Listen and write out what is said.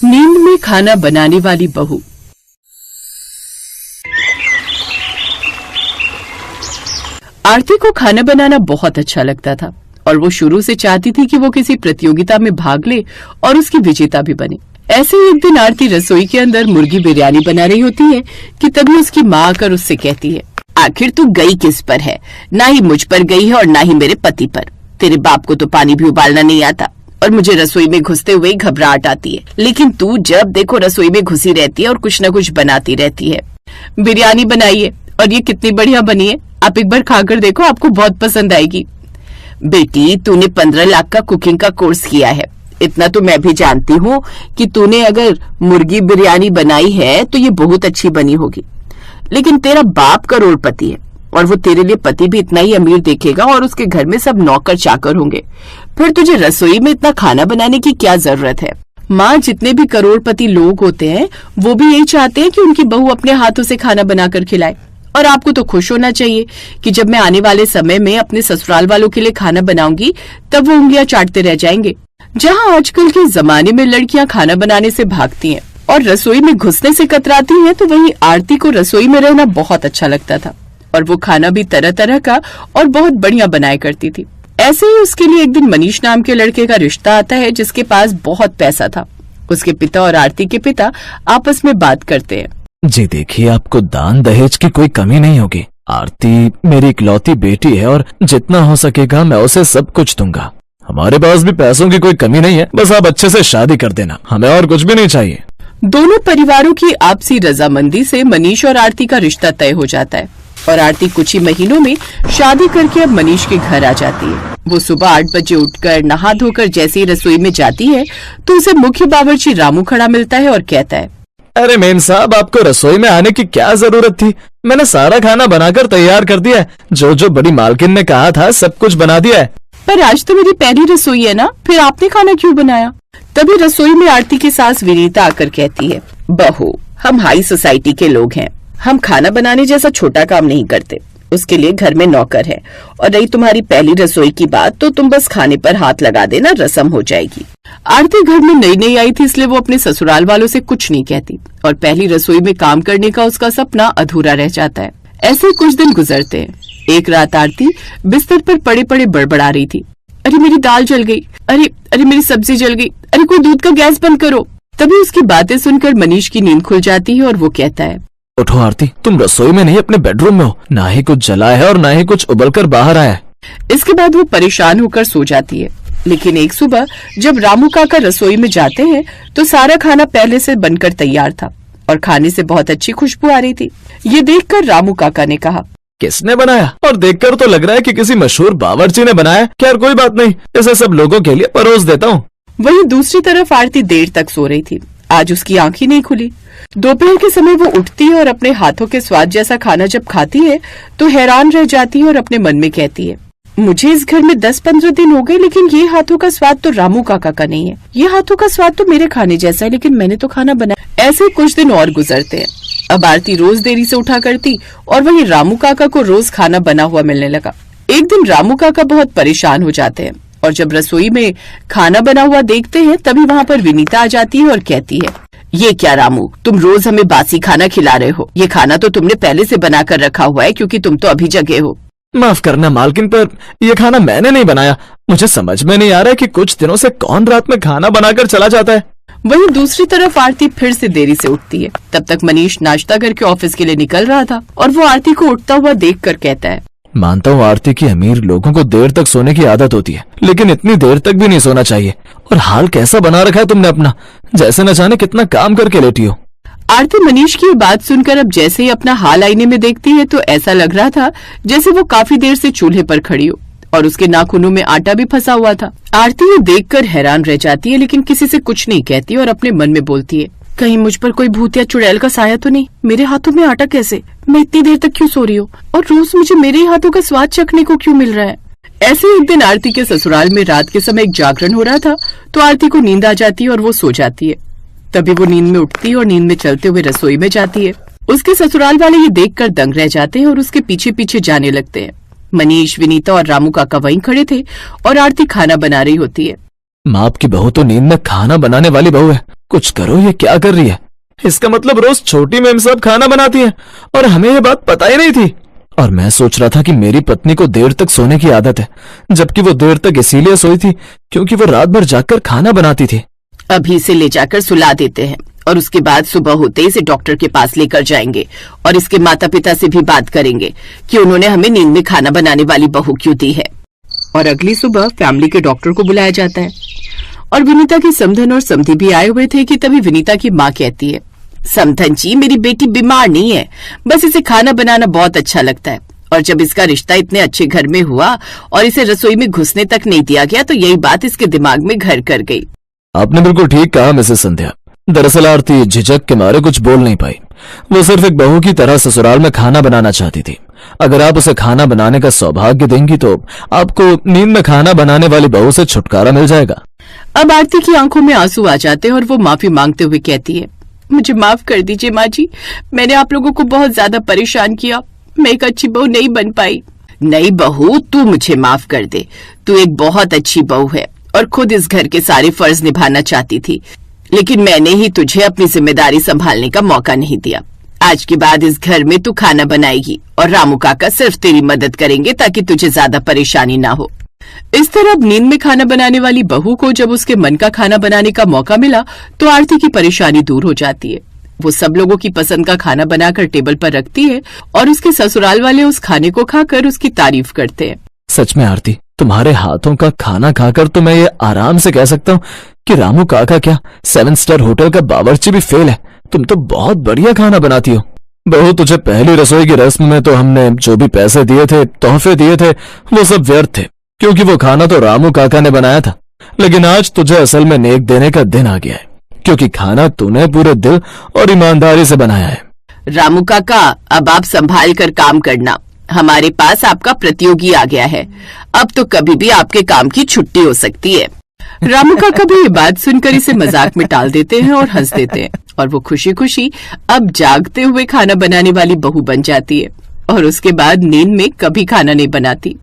नींद में खाना बनाने वाली बहू। आरती को खाना बनाना बहुत अच्छा लगता था और वो शुरू से चाहती थी कि वो किसी प्रतियोगिता में भाग ले और उसकी विजेता भी बने। ऐसे ही एक दिन आरती रसोई के अंदर मुर्गी बिरयानी बना रही होती है कि तभी उसकी माँ आकर उससे कहती है, आखिर तू गई किस पर है? ना ही मुझ पर गई है और ना ही मेरे पति पर। तेरे बाप को तो पानी भी उबालना नहीं आता और मुझे रसोई में घुसते हुए घबराहट आती है, लेकिन तू जब देखो रसोई में घुसी रहती है और कुछ न कुछ बनाती रहती है। बिरयानी बनाई है और ये कितनी बढ़िया बनी है, आप एक बार खाकर देखो, आपको बहुत पसंद आएगी। बेटी, तूने 15 लाख का कुकिंग का कोर्स किया है, इतना तो मैं भी जानती हूँ कि तूने अगर मुर्गी बिरयानी बनाई है तो ये बहुत अच्छी बनी होगी, लेकिन तेरा बाप करोड़पति है और वो तेरे लिए पति भी इतना ही अमीर देखेगा और उसके घर में सब नौकर चाकर होंगे, फिर तुझे रसोई में इतना खाना बनाने की क्या जरूरत है? माँ, जितने भी करोड़पति लोग होते हैं वो भी यही चाहते हैं कि उनकी बहू अपने हाथों से खाना बनाकर खिलाए, और आपको तो खुश होना चाहिए कि जब मैं आने वाले समय में अपने ससुराल वालों के लिए खाना बनाऊंगी तब वो उंगलियां चाटते रह जाएंगे। जहाँ आजकल के जमाने में लड़कियां खाना बनाने से भागती हैं और रसोई में घुसने से कतराती हैं, तो वहीं आरती को रसोई में रहना बहुत अच्छा लगता था और वो खाना भी तरह तरह का और बहुत बढ़िया बनाया करती थी। ऐसे ही उसके लिए एक दिन मनीष नाम के लड़के का रिश्ता आता है जिसके पास बहुत पैसा था। उसके पिता और आरती के पिता आपस में बात करते हैं। जी देखिए, आपको दान दहेज की कोई कमी नहीं होगी। आरती मेरी इकलौती बेटी है और जितना हो सकेगा मैं उसे सब कुछ दूंगा। हमारे पास भी पैसों की कोई कमी नहीं है, बस आप अच्छे से शादी कर देना, हमें और कुछ भी नहीं चाहिए। दोनों परिवारों की आपसी रजामंदी से मनीष और आरती का रिश्ता तय हो जाता है और आरती कुछ ही महीनों में शादी करके अब मनीष के घर आ जाती है। वो सुबह 8 बजे उठकर नहा धोकर जैसे ही रसोई में जाती है तो उसे मुख्य बावर्ची रामू खड़ा मिलता है और कहता है, अरे मेम साहब, आपको रसोई में आने की क्या जरूरत थी? मैंने सारा खाना बनाकर तैयार कर दिया है, जो बड़ी मालकिन ने कहा था सब कुछ बना दिया है। पर आज तो मेरी पहली रसोई है ना, फिर आपने खाना क्यों बनाया? तभी रसोई में आरती की सास विनीता आकर कहती है, बहू, हम हाई सोसाइटी के लोग हैं, हम खाना बनाने जैसा छोटा काम नहीं करते, उसके लिए घर में नौकर है, और रही तुम्हारी पहली रसोई की बात तो तुम बस खाने पर हाथ लगा देना, रस्म हो जाएगी। आरती घर में नई नई आई थी इसलिए वो अपने ससुराल वालों से कुछ नहीं कहती और पहली रसोई में काम करने का उसका सपना अधूरा रह जाता है। ऐसे कुछ दिन गुजरते हैं। एक रात आरती बिस्तर पर पड़े पड़े बड़बड़ा रही थी, अरे मेरी दाल जल गई, अरे मेरी सब्जी जल गई, अरे कोई दूध का गैस बंद करो। तभी उसकी बातें सुनकर मनीष की नींद खुल जाती है और वो कहता है, उठो आरती, तुम रसोई में नहीं अपने बेडरूम में हो, ना ही कुछ जला है और ना ही कुछ उबलकर बाहर आया है। इसके बाद वो परेशान होकर सो जाती है। लेकिन एक सुबह जब रामू काका रसोई में जाते हैं तो सारा खाना पहले से बनकर तैयार था और खाने से बहुत अच्छी खुशबू आ रही थी। ये देखकर रामू काका ने कहा, किसने बनाया? और देखकर तो लग रहा है कि किसी मशहूर बावर्ची ने बनाया। खैर कोई बात नहीं, इसे सब लोगों के लिए परोस देता हूँ। वहीं दूसरी तरफ आरती देर तक सो रही थी। आज उसकी आंखें नहीं खुली। दोपहर के समय वो उठती है और अपने हाथों के स्वाद जैसा खाना जब खाती है तो हैरान रह जाती है और अपने मन में कहती है, मुझे इस घर में 10-15 दिन हो गए लेकिन ये हाथों का स्वाद तो रामू काका का नहीं है। ये हाथों का स्वाद तो मेरे खाने जैसा है लेकिन मैंने तो खाना बनाया। ऐसे कुछ दिन और गुजरते हैं। अब आरती रोज देरी से उठा करती और वहीं रामू काका को रोज खाना बना हुआ मिलने लगा। एक दिन रामू काका बहुत परेशान हो जाते हैं और जब रसोई में खाना बना हुआ देखते हैं तभी वहाँ पर विनीता आ जाती है और कहती है, ये क्या रामू, तुम रोज हमें बासी खाना खिला रहे हो? ये खाना तो तुमने पहले से बना कर रखा हुआ है क्योंकि तुम तो अभी जगे हो। माफ करना मालकिन, पर यह खाना मैंने नहीं बनाया। मुझे समझ में नहीं आ रहा है कि कुछ दिनों से कौन रात में खाना बनाकर चला जाता है। वहीं दूसरी तरफ आरती फिर से देरी से उठती है। तब तक मनीष नाश्ता करके ऑफिस के लिए निकल रहा था और वो आरती को उठता हुआ देखकर कहता है, मानता हूँ आरती की अमीर लोगों को देर तक सोने की आदत होती है, लेकिन इतनी देर तक भी नहीं सोना चाहिए। और हाल कैसा बना रखा है तुमने अपना, जैसे न जाने कितना काम करके लेटी हो। आरती मनीष की बात सुनकर अब जैसे ही अपना हाल आईने में देखती है तो ऐसा लग रहा था जैसे वो काफी देर से चूल्हे पर खड़ी हो और उसके नाखूनों में आटा भी फंसा हुआ था। आरती ये देखकर हैरान रह जाती है लेकिन किसी से कुछ नहीं कहती और अपने मन में बोलती है, कहीं मुझ पर कोई भूत या चुड़ैल का साया तो नहीं? मेरे हाथों में आटा कैसे? मैं इतनी देर तक क्यों सो रही हूँ और रोज मुझे मेरे हाथों का स्वाद चखने को क्यों मिल रहा है? ऐसे एक दिन आरती के ससुराल में रात के समय एक जागरण हो रहा था तो आरती को नींद आ जाती है और वो सो जाती है। तभी वो नींद में उठती है और नींद में चलते हुए रसोई में जाती है। उसके ससुराल वाले ये देखकर दंग रह जाते हैं और उसके पीछे पीछे जाने लगते हैं। मनीष, विनीता और रामू काका वहीं खड़े थे और आरती खाना बना रही होती है। माँ आपकी बहू तो नींद में खाना बनाने वाली बहू है। कुछ करो, ये क्या कर रही है? इसका मतलब रोज छोटी मेम साहब खाना बनाती है और हमें ये बात पता ही नहीं थी। और मैं सोच रहा था कि मेरी पत्नी को देर तक सोने की आदत है, जबकि वो देर तक इसीलिए सोई थी क्योंकि वो रात भर जाकर खाना बनाती थी। अभी इसे ले जाकर सुला देते हैं और उसके बाद सुबह होते ही इसे डॉक्टर के पास लेकर जाएंगे और इसके माता पिता से भी बात करेंगे कि उन्होंने हमें नींद में खाना बनाने वाली बहू क्यों दी है। और अगली सुबह फैमिली के डॉक्टर को बुलाया जाता है और विनीता की समधन और समधी भी आए हुए थे कि तभी विनीता की माँ कहती है, समधन जी, मेरी बेटी बीमार नहीं है, बस इसे खाना बनाना बहुत अच्छा लगता है और जब इसका रिश्ता इतने अच्छे घर में हुआ और इसे रसोई में घुसने तक नहीं दिया गया तो यही बात इसके दिमाग में घर कर गई। आपने बिल्कुल ठीक कहा मिसेस संध्या। दरअसल आरती झिझक के मारे कुछ बोल नहीं पाई। वो सिर्फ एक बहू की तरह ससुराल में खाना बनाना चाहती थी। अगर आप उसे खाना बनाने का सौभाग्य देंगी तो आपको नींद में खाना बनाने वाली बहू से छुटकारा मिल जाएगा। अब आरती की आंखों में आंसू आ जाते हैं और वो माफी मांगते हुए कहती है, मुझे माफ कर दीजिए माँ जी, मैंने आप लोगों को बहुत ज्यादा परेशान किया, मैं एक अच्छी बहू नहीं बन पाई। नहीं बहू, तू मुझे माफ कर दे, तू एक बहुत अच्छी बहू है और खुद इस घर के सारे फर्ज निभाना चाहती थी, लेकिन मैंने ही तुझे अपनी जिम्मेदारी संभालने का मौका नहीं दिया। आज के बाद इस घर में तू खाना बनाएगी और रामू काका सिर्फ तेरी मदद करेंगे ताकि तुझे ज्यादा परेशानी ना हो। इस तरह अब नींद में खाना बनाने वाली बहू को जब उसके मन का खाना बनाने का मौका मिला तो आरती की परेशानी दूर हो जाती है। वो सब लोगों की पसंद का खाना बनाकर टेबल पर रखती है और उसके ससुराल वाले उस खाने को खाकर उसकी तारीफ करते हैं। सच में आरती, तुम्हारे हाथों का खाना खाकर तो मैं ये आराम से कह सकता हूँ कि रामू काका क्या 7 स्टार होटल का बावर्ची भी फेल है। तुम तो बहुत बढ़िया खाना बनाती हो। बहू, तुझे पहली रसोई की रस्म में तो हमने जो भी पैसे दिए थे, तोहफे दिए थे, वो सब व्यर्थ थे क्योंकि वो खाना तो रामू काका ने बनाया था। लेकिन आज तुझे असल में नेक देने का दिन आ गया है क्योंकि खाना तूने पूरे दिल और ईमानदारी से बनाया है। रामू काका, अब आप संभाल कर काम करना, हमारे पास आपका प्रतियोगी आ गया है, अब तो कभी भी आपके काम की छुट्टी हो सकती है। रामू काका भी ये बात सुनकर इसे मजाक में टाल देते हैं और हंस देते हैं और वो खुशी खुशी अब जागते हुए खाना बनाने वाली बहू बन जाती है और उसके बाद नींद में कभी खाना नहीं बनाती।